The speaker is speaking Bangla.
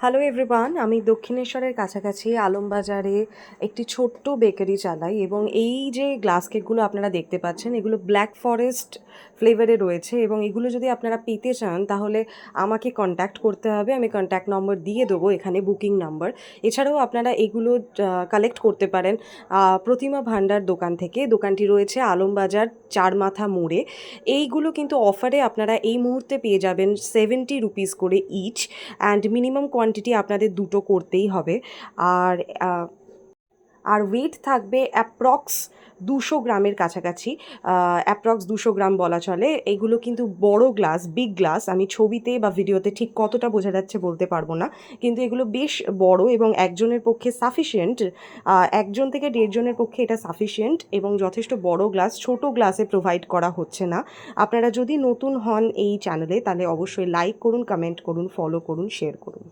হ্যালো এভরিওয়ান, আমি দক্ষিণেশ্বরের কাছাকাছি আলমবাজারে একটি ছোট্ট বেকারি চালাই এবং এই যে গ্লাস কেকগুলো আপনারা দেখতে পাচ্ছেন এগুলো ব্ল্যাক ফরেস্ট ফ্লেভারে রয়েছে এবং এগুলো যদি আপনারা পেতে চান তাহলে আমাকে কন্ট্যাক্ট করতে হবে। আমি কন্ট্যাক্ট নম্বর দিয়ে দেবো এখানে, বুকিং নাম্বার। এছাড়াও আপনারা এগুলো কালেক্ট করতে পারেন প্রতিমা ভান্ডার দোকান থেকে। দোকানটি রয়েছে আলমবাজার চারমাথা মোড়ে। এইগুলো কিন্তু অফারে আপনারা এই মুহূর্তে পেয়ে যাবেন 70 রুপিস করে ইচ, অ্যান্ড মিনিমাম কোয়ান্টিটি আপনাদের দুটো করতেই হবে। আর আর ওয়েট থাকবে অ্যাপ্রক্স 200 গ্রামের কাছাকাছি, অ্যাপ্রক্স 200 গ্রাম বলা চলে। এগুলো কিন্তু বড় গ্লাস, বিগ গ্লাস। আমি ছবিতে বা ভিডিওতে ঠিক কতটা বোঝা যাচ্ছে বলতে পারবো না, কিন্তু এগুলো বেশ বড় এবং একজনের পক্ষে সাফিসিয়েন্ট। একজন থেকে দেড়জনের পক্ষে এটা সাফিসিয়েন্ট এবং যথেষ্ট বড় গ্লাস। ছোট গ্লাসে প্রোভাইড করা হচ্ছে না। আপনারা যদি নতুন হন এই চ্যানেলে তাহলে অবশ্যই লাইক করুন, কমেন্ট করুন, ফলো করুন, শেয়ার করুন।